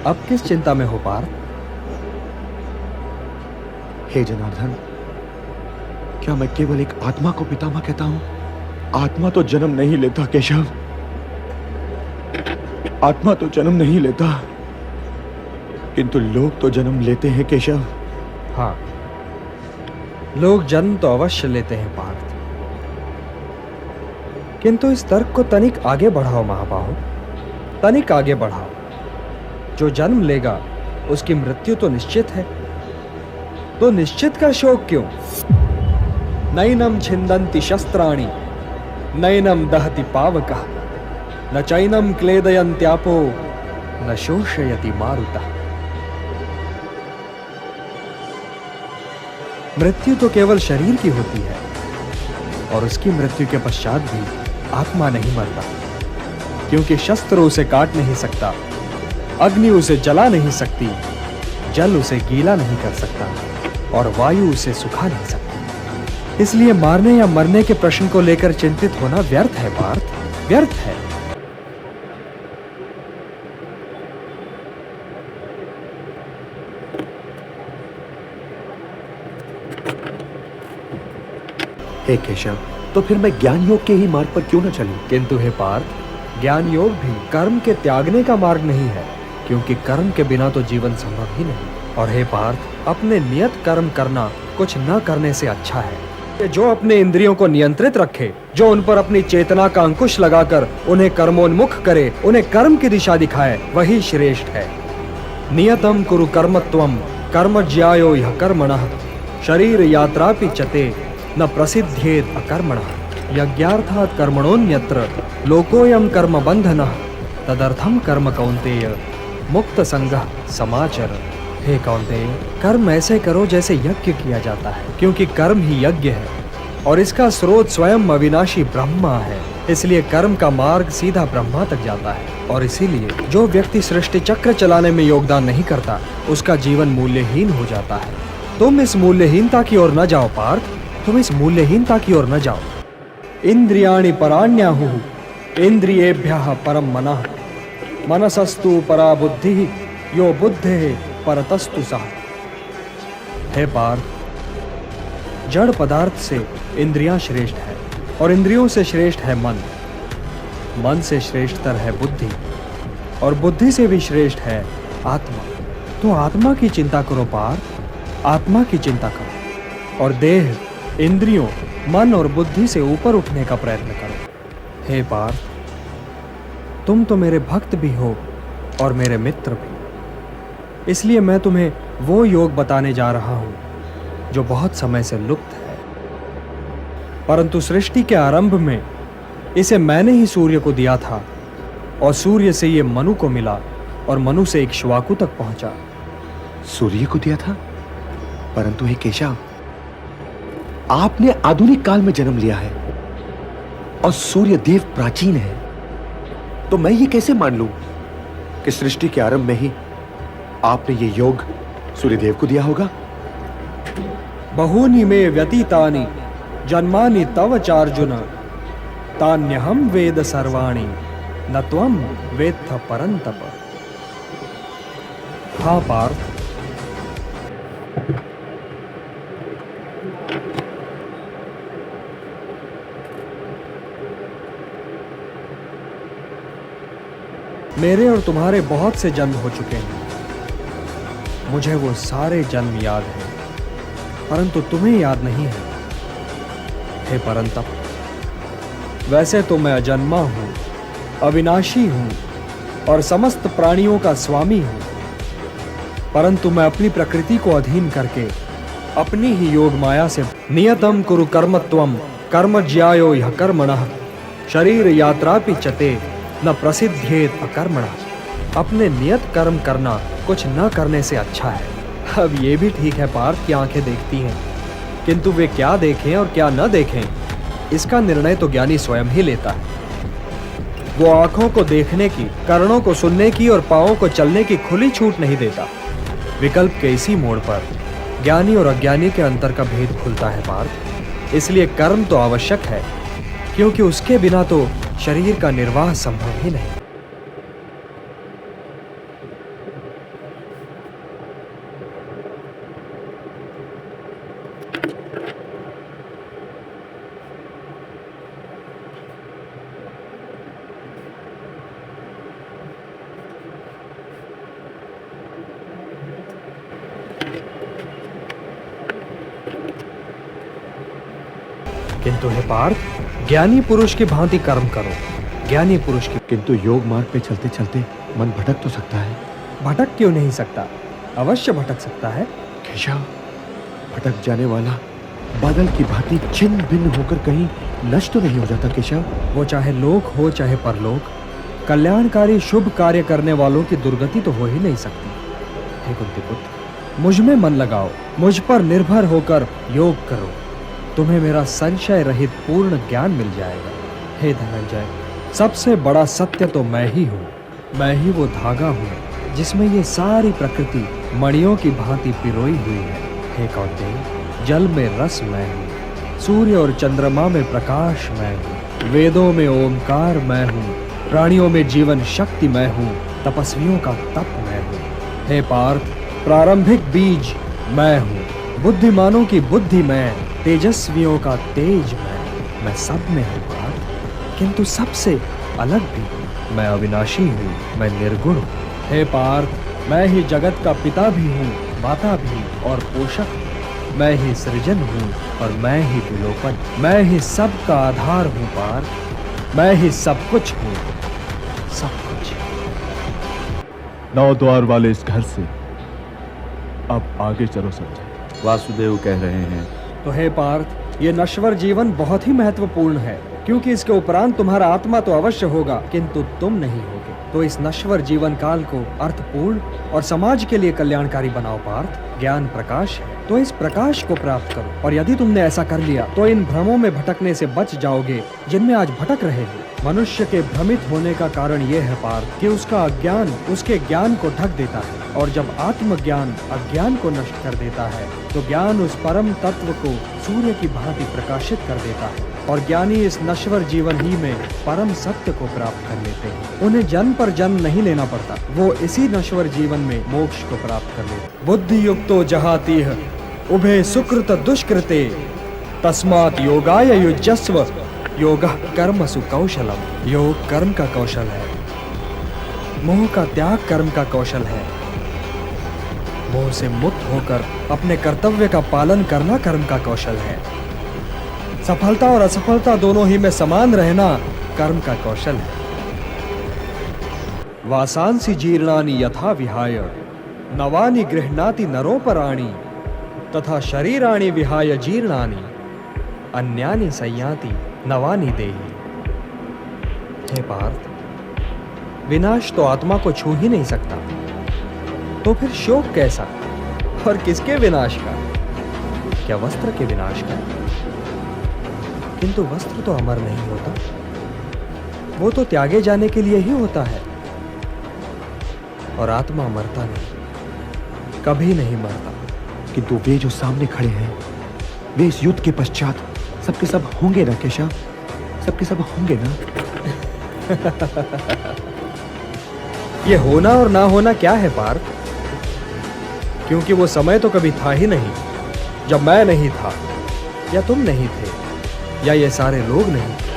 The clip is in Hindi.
अब किस चिंता में हो पार्थ? हे जनार्दन, क्या मैं केवल एक आत्मा को पितामह कहता हूं? आत्मा तो जन्म नहीं लेता केशव, आत्मा तो जन्म नहीं लेता, किंतु लोग तो जन्म लेते हैं केशव। हाँ, लोग जन्म तो अवश्य लेते हैं पार्थ, किंतु इस तर्क को तनिक आगे बढ़ाओ महाबाहो, तनिक आगे बढ़ाओ। जो जन्म लेगा उसकी मृत्यु तो निश्चित है, तो निश्चित का शोक क्यों? नैनम छिंदन्ति शस्त्राणि नैनम दहति पावकः न चैनम क्लेदयन्त्यापो न शोषयति मारुतः। मृत्यु तो केवल शरीर की होती है, और उसकी मृत्यु के पश्चात भी आत्मा नहीं मरता, क्योंकि शस्त्र उसे काट नहीं सकता, अग्नि उसे जला नहीं सकती, जल उसे गीला नहीं कर सकता, और वायु उसे सुखा नहीं सकती। इसलिए मारने या मरने के प्रश्न को लेकर चिंतित होना व्यर्थ है पार्थ, व्यर्थ है। हे केशव, तो फिर मैं ज्ञान योग के ही मार्ग पर क्यों न चलूं? किंतु हे पार्थ, ज्ञान योग भी कर्म के त्यागने का मार्ग नहीं है, क्योंकि कर्म के बिना तो जीवन संभव ही नहीं। और हे पार्थ, अपने नियत कर्म करना कुछ न करने से अच्छा है। जो अपने इंद्रियों को नियंत्रित रखे, जो उन पर अपनी चेतना का अंकुश लगाकर उन्हें कर्मोन्मुख करे, उन्हें कर्म की दिशा दिखाए, वही श्रेष्ठ है। नियतम कुरु कर्मत्वम कर्म ज्यायो यह कर्मणः शरीर यात्रापि चते न प्रसिद्धेत अकर्मणः यज्ञार्थात् कर्मणोन्यत्र लोकोयम कर्म बंधनः तदर्थम कर्म कौन्तेय मुक्त संगः समाचर। हे कौन्तेय, कर्म ऐसे करो जैसे यज्ञ किया जाता है, क्योंकि कर्म ही यज्ञ है और इसका स्रोत स्वयं अविनाशी ब्रह्मा है। इसलिए कर्म का मार्ग सीधा ब्रह्मा तक जाता है, और इसीलिए जो व्यक्ति सृष्टि चक्र चलाने में योगदान नहीं करता, उसका जीवन मूल्यहीन हो जाता है। तुम इस मूल्यहीनता की ओर न जाओ पार्थ, तुम इस मूल्यहीनता की ओर न जाओ। इंद्रियाणि पराण्याहुः इंद्रियेभ्यः परम मनः मनसस्तु परा बुद्धिः यो बुद्धेः परतस्तु सः। हे पार्थ, जड़ पदार्थ से इंद्रियां श्रेष्ठ है, और इंद्रियों से श्रेष्ठ है मन, मन से श्रेष्ठतर है बुद्धि, और बुद्धि से भी श्रेष्ठ है आत्मा। तो आत्मा की चिंता करो पार्थ, आत्मा की चिंता करो, और देह, इंद्रियों, मन और बुद्धि से ऊपर उठने का प्रयत्न करो। हे पार्थ, तुम तो मेरे भक्त भी हो और मेरे मित्र भी, इसलिए मैं तुम्हें वो योग बताने जा रहा हूं जो बहुत समय से लुप्त है, परंतु सृष्टि के आरंभ में इसे मैंने ही सूर्य को दिया था, और सूर्य से ये मनु को मिला, और मनु से इक्ष्वाकु तक पहुंचा। सूर्य को दिया था? परंतु हे केशव, आपने आधुनिक काल में जन्म लिया है और सूर्य देव प्राचीन है, तो मैं ये कैसे मान लूं कि सृष्टि के आरंभ में ही आपने ये योग सूर्यदेव को दिया होगा? बहूनि मे व्यतीतानि जन्मानि तव चार्जुन तान्यहं वेद सर्वाणि न त्वं वेत्थ परन्तप। हाँ पार्थ, मेरे और तुम्हारे बहुत से जन्म हो चुके हैं, मुझे वो सारे जन्म याद हैं, परंतु तुम्हें याद नहीं है। हे परंतप, वैसे तो मैं अजन्मा हूं, अविनाशी हूं और समस्त प्राणियों का स्वामी हूं, परंतु मैं अपनी प्रकृति को अधीन करके अपनी ही योग माया से नियतम कुरु कर्मत्वम कर्म ज्यायो यह कर्मणः शरीर यात्रापि चते न प्रसिद्धेत अकर्मणः। अपने नियत कर्म करना कुछ न करने से अच्छा है। अब ये भी ठीक है पार्थ की आंखें देखती हैं, किंतु वे क्या देखें और क्या न देखें, इसका निर्णय तो ज्ञानी स्वयं ही लेता है। वो आंखों को देखने की, कर्णों को सुनने की और पांवों को चलने की खुली छूट नहीं देता। विकल्प के इसी मोड़ पर ज्ञानी और अज्ञानी के अंतर का भेद खुलता है पार्थ। इसलिए कर्म तो आवश्यक है, क्योंकि उसके बिना तो शरीर का निर्वाह संभव ही नहीं। किंतु हे पार्थ, ज्ञानी पुरुष की भांति कर्म करो। ज्ञानी पुरुष की किंतु योग मार्ग पे चलते चलते मन भटक तो सकता है। भटक क्यों नहीं सकता? अवश्य भटक सकता है। केशव, भटक जाने वाला बादल की भांति छिन्न भिन्न होकर कहीं नष्ट तो नहीं हो जाता केशव? वो चाहे लोक हो चाहे परलोक, कल्याणकारी शुभ कार्य करने वालों की दुर्गति तो हो ही नहीं सकती। हे कुंती पुत्र, मुझ में मन लगाओ, मुझ पर निर्भर होकर योग करो, तुम्हें मेरा संशय रहित पूर्ण ज्ञान मिल जाएगा। हे धनंजय, सबसे बड़ा सत्य तो मैं ही हूँ। मैं ही वो धागा हूँ जिसमें ये सारी प्रकृति मणियों की भांति पिरोई हुई है। हे कौन्तेय, जल में रस मैं हूँ, सूर्य और चंद्रमा में प्रकाश मैं हूँ, वेदों में ओमकार मैं हूँ, प्राणियों में जीवन शक्ति मैं हूँ, तपस्वियों का तप मैं हूँ। हे पार्थ, प्रारंभिक बीज मैं हूँ, बुद्धिमानों की बुद्धि मैं, तेजस्वियों का तेज मैं सब में हूँ पार्थ, किंतु सबसे अलग भी हूँ। मैं अविनाशी हूँ, मैं निर्गुण हूँ। हे पार्थ, मैं ही जगत का पिता भी हूँ, माता भी और पोषक हूँ। मैं ही सृजन हूँ और मैं ही विलोपन, मैं ही सबका आधार हूँ पार्थ, मैं ही सब कुछ हूँ, सब कुछ। 9 द्वार वाले इस घर से अब आगे चलो संजय। वासुदेव कह रहे हैं। तो हे पार्थ, ये नश्वर जीवन बहुत ही महत्वपूर्ण है, क्योंकि इसके उपरांत तुम्हारा आत्मा तो अवश्य होगा, किंतु तुम नहीं होगे। तो इस नश्वर जीवन काल को अर्थपूर्ण और समाज के लिए कल्याणकारी बनाओ पार्थ। ज्ञान प्रकाश है, तो इस प्रकाश को प्राप्त करो, और यदि तुमने ऐसा कर लिया तो इन भ्रमों में भटकने से बच जाओगे जिनमें आज भटक रहे हो। मनुष्य के भ्रमित होने का कारण ये है पार्थ कि उसका अज्ञान उसके ज्ञान को ढक देता है, और जब आत्मज्ञान अज्ञान को नष्ट कर देता है तो ज्ञान उस परम तत्व को सूर्य की भांति प्रकाशित कर देता है, और ज्ञानी इस नश्वर जीवन ही में परम सत्य को प्राप्त कर लेते हैं। उन्हें जन्म पर जन्म नहीं लेना पड़ता, वो इसी नश्वर जीवन में मोक्ष को प्राप्त कर लेते। बुद्धि युक्तो जहातीह उभे सुकृत दुष्कृते तस्मात् योगाय युज्यस्व योगः कर्मसु कौशलम। योग कर्म का कौशल है, मोह का त्याग कर्म का कौशल है, मोह से मुक्त होकर अपने कर्तव्य का पालन करना कर्म का कौशल है, सफलता और असफलता दोनों ही में समान रहना कर्म का कौशल है। वासांसि जीर्णानि यथा विहाय नवानि गृह्णाति नरोपराणि तथा शरीराणि विहाय जीर्णानि अन्यानि संयाति नवानि देहि। हे पार्थ, विनाश तो आत्मा को छू ही नहीं सकता, तो फिर शोक कैसा? और किसके विनाश का? क्या वस्त्र के विनाश का? किंतु वस्त्र तो अमर नहीं होता, वो तो त्यागे जाने के लिए ही होता है, और आत्मा मरता नहीं, कभी नहीं मरता। किंतु वे जो सामने खड़े हैं, वे इस युद्ध के पश्चात सबके सब होंगे ना केशव? सबके सब होंगे ना? ये होना और ना होना क्या है पार्थ? क्योंकि वो समय तो कभी था ही नहीं जब मैं नहीं था, या तुम नहीं थे, या ये सारे लोग नहीं थे।